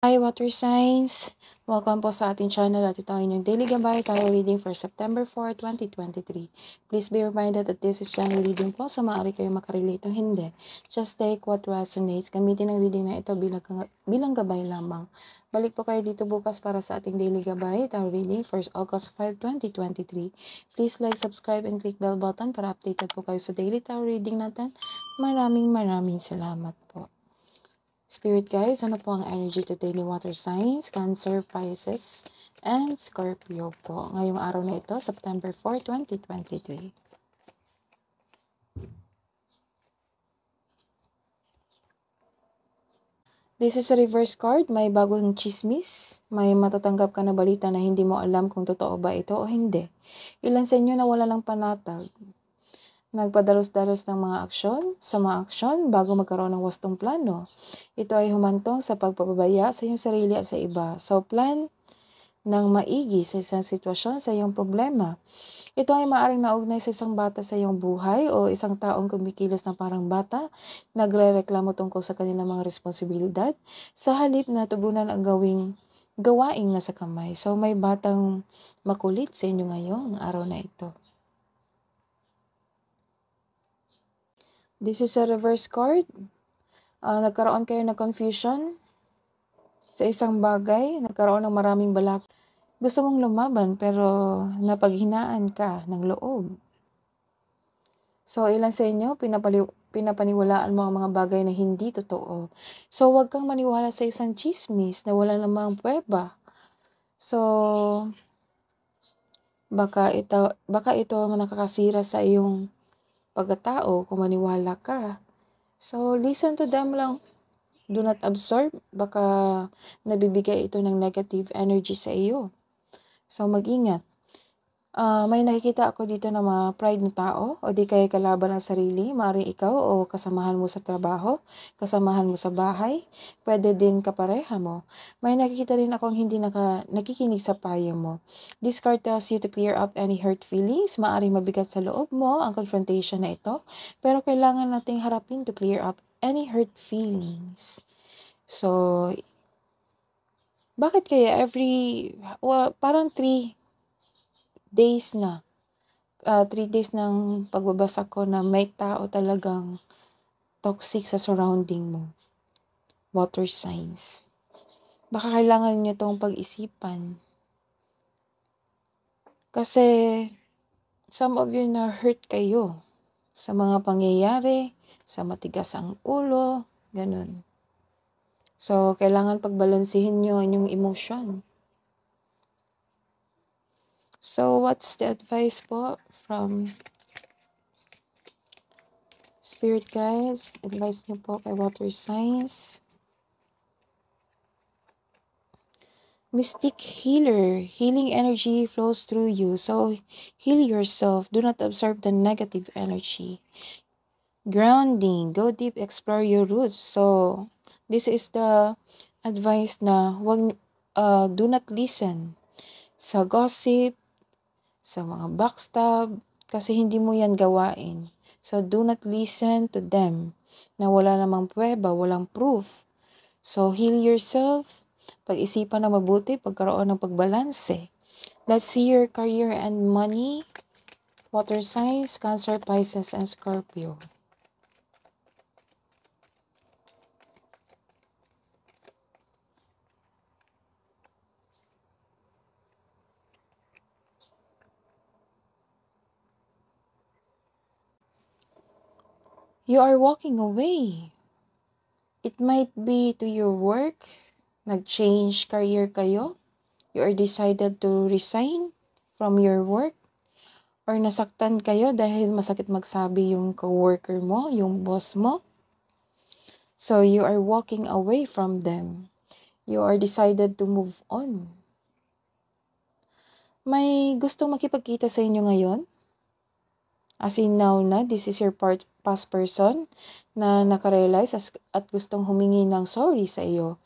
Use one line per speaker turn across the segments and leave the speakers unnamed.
Hi water signs! Welcome po sa ating channel at ito ang inyong daily gabay tarot reading for September 4, 2023. Please be reminded that this is general reading po, so maaari kayo makarelate o hindi. Just take what resonates. Gamitin ang reading na ito bilang gabay lamang. Balik po kayo dito bukas para sa ating daily gabay tarot reading for August 5, 2023. Please like, subscribe, and click bell button para updated po kayo sa daily tarot reading natin. Maraming salamat po. Spirit guides, ano po ang energy today ni water signs, Cancer, Pisces, and Scorpio po. Ngayong araw na ito, September 4, 2023. This is a reverse card. May bagong chismis. May matatanggap ka na balita na hindi mo alam kung totoo ba ito o hindi. Ilan sa inyo na wala lang panatag. Nagpadalos-dalos ng mga aksyon bago magkaroon ng wastong plano. Ito ay humantong sa pagpapabaya sa iyong sarili at sa iba. So plan ng maigi sa isang sitwasyon sa iyong problema. Ito ay maaaring naugnay sa isang bata sa iyong buhay o isang taong kumikilos na parang bata, nagre-reklamo tungkol sa kanilang mga responsibilidad sa halip na tugunan ang gawaing nasa kamay. So may batang makulit sa inyo ngayong araw na ito. This is a reverse card. Nagkaroon kayo ng confusion sa isang bagay. Nagkaroon ng maraming balak. Gusto mong lumaban pero napaghinaan ka ng loob. So ilan sa inyo pinapaniwalaan mo ang mga bagay na hindi totoo. So huwag kang maniwala sa isang chismis na wala namang pruweba. So baka ito nakakasira sa iyong pagkatao kung maniwala ka. So, listen to them lang. Do not absorb. Baka nabibigay ito ng negative energy sa iyo. So, mag-ingat. May nakikita ako dito na mga pride na tao o di kaya kalaban ng sarili. Maaaring ikaw o kasamahan mo sa trabaho, kasamahan mo sa bahay, pwede din kapareha mo. May nakikita rin akong hindi nakikinig sa payo mo. This card tells you to clear up any hurt feelings. Maaaring mabigat sa loob mo ang confrontation na ito, pero kailangan nating harapin to clear up any hurt feelings. So, bakit kaya parang 3 days na. 3 days ng pagbabasa ko na may tao talagang toxic sa surrounding mo. Water signs. Baka kailangan nyo itong pag-isipan. Kasi some of you na hurt kayo sa mga pangyayari, sa matigas ang ulo, ganun. So, kailangan pagbalansihin nyo inyong emosyon. So, what's the advice po from Spirit guys? Advice nyo po kay water signs. Mystic healer. Healing energy flows through you. So, heal yourself. Do not absorb the negative energy. Grounding. Go deep. Explore your roots. So, this is the advice na do not listen sa gossip, sa mga backstab, kasi hindi mo yan gawain. So, do not listen to them na wala namang pruweba, walang proof. So, heal yourself. Pag-isipan na mabuti, pagkaroon ng pagbalanse. Let's see your career and money. Water signs, Cancer, Pisces, and Scorpio. You are walking away. It might be to your work. Nag-change career kayo. You are decided to resign from your work. Or nasaktan kayo dahil masakit magsabi yung coworker mo, yung boss mo. So you are walking away from them. You are decided to move on. May gustong makipagkita sa inyo ngayon? As in now na, this is your past person na nakarealize at gustong humingi ng sorry sa iyo.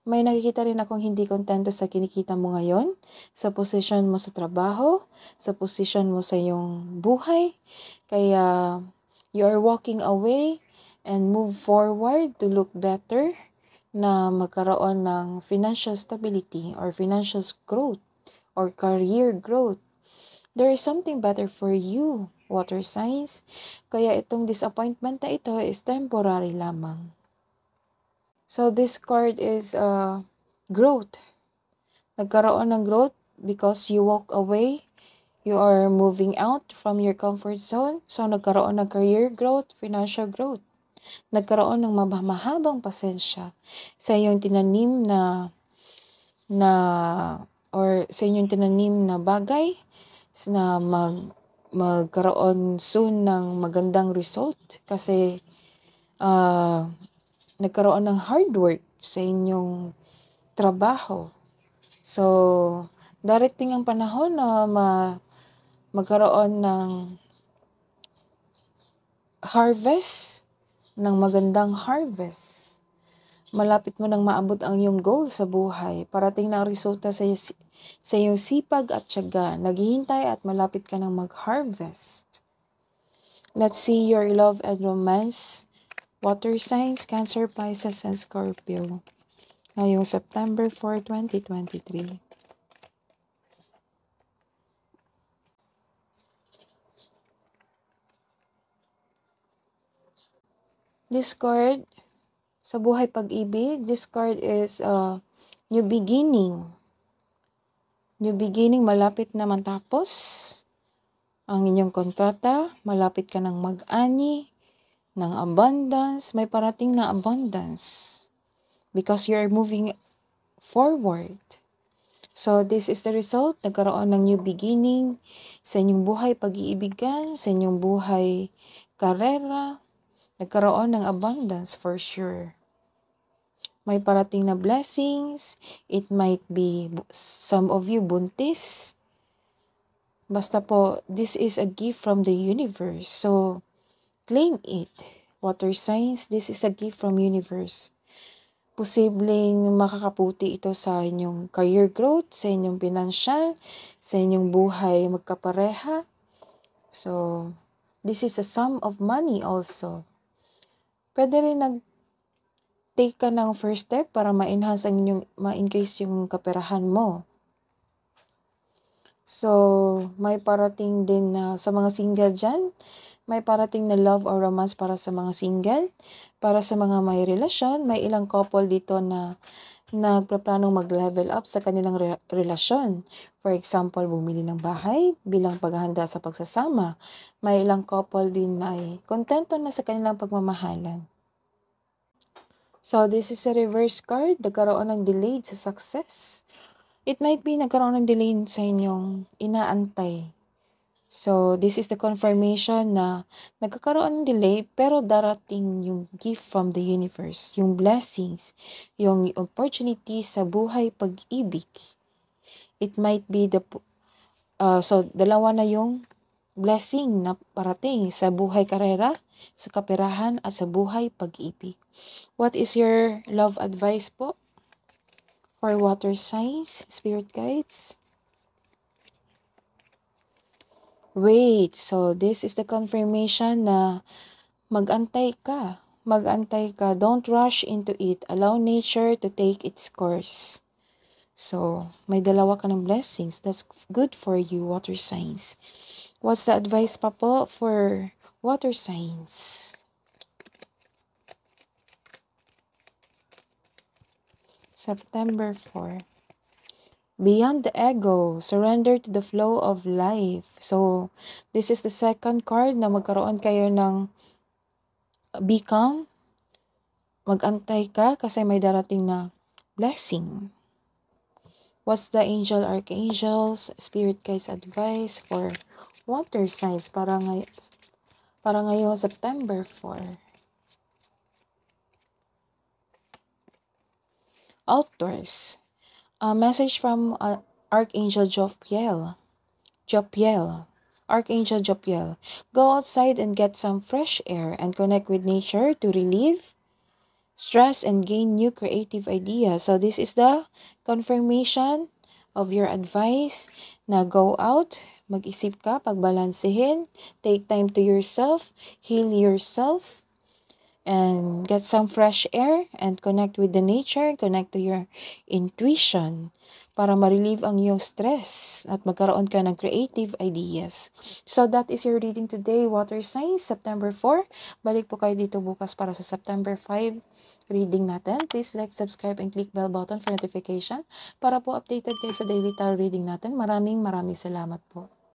May nakikita rin akong hindi kontento sa kinikita mo ngayon, sa posisyon mo sa trabaho, sa posisyon mo sa iyong buhay. Kaya you are walking away and move forward to look better, na magkaroon ng financial stability or financial growth or career growth. There is something better for you, water signs. Kaya itong disappointment na ito is temporary lamang. So this card is growth. Nagkaroon ng growth because you walk away. You are moving out from your comfort zone. So nagkaroon ng career growth, financial growth. Nagkaroon ng mahabang pasensya sa iyong tinanim or sa inyong tinanim na bagay na magkaroon soon ng magandang result kasi nagkaroon ng hard work sa inyong trabaho. So, darating ang panahon na magkaroon ng harvest, ng magandang harvest. Malapit mo nang maabot ang iyong goal sa buhay. Parating na ang resulta sa iyong sipag at tiyaga. Naghihintay at malapit ka nang mag-harvest. Let's see your love and romance. Water signs, Cancer, Pisces, and Scorpio. Ngayong September 4, 2023. This card, sa buhay pag-ibig, this card is new beginning. New beginning, malapit na matapos ang inyong kontrata, malapit ka nang mag-ani ng abundance, may parating na abundance because you are moving forward. So this is the result, nagkaroon ng new beginning sa inyong buhay pag-iibigan, sa inyong buhay karera, nagkaroon ng abundance for sure. May parating na blessings, it might be some of you buntis. Basta po, this is a gift from the universe. So, claim it. Water signs, this is a gift from universe. Posibleng makakaputi ito sa inyong career growth, sa inyong financial, sa inyong buhay magkapareha. So, this is a sum of money also. Pwede rin take ka ng first step para ma-increase yung kaperahan mo. So, may parating din sa mga single dyan, may parating na love or romance para sa mga single. Para sa mga may relasyon, may ilang couple dito na nagpaplanong mag-level up sa kanilang relasyon. For example, bumili ng bahay bilang paghahanda sa pagsasama. May ilang couple din na ay kontento na sa kanilang pagmamahalan. So, this is a reverse card. Nagkaroon ng delayed sa success. It might be nagkaroon ng delay sa inyong inaantay. So, this is the confirmation na nagkakaroon ng delay pero darating yung gift from the universe, yung blessings, yung opportunity sa buhay pag-ibig. It might be so dalawa na yung blessing na parating sa buhay karera, sa kaperahan at sa buhay pag-ibig. What is your love advice po for water signs, spirit guides? Wait, so this is the confirmation na mag-antay ka. Mag-antay ka. Don't rush into it. Allow nature to take its course. So, may dalawa ka ng blessings. That's good for you, water signs. What's the advice pa po for water signs? September 4. Beyond the ego, surrender to the flow of life. So, this is the second card na magkaroon kayo ng be calm. Mag-antay ka kasi may darating na blessing. What's the angel, archangels, spirit guides advice for water signs para ngayong September 4? Outdoors. A message from Archangel Jophiel. Archangel Jophiel. Go outside and get some fresh air and connect with nature to relieve stress and gain new creative ideas. So this is the confirmation of your advice na go out, mag-isip ka, pagbalansehin, take time to yourself, heal yourself, and get some fresh air and connect with the nature, connect to your intuition para ma-relieve ang iyong stress at magkaroon ka ng creative ideas. So that is your reading today, water signs, September 4. Balik po kayo dito bukas para sa September 5 reading natin. Please like, subscribe, and click bell button for notification para po updated kayo sa daily tarot reading natin. Maraming salamat po.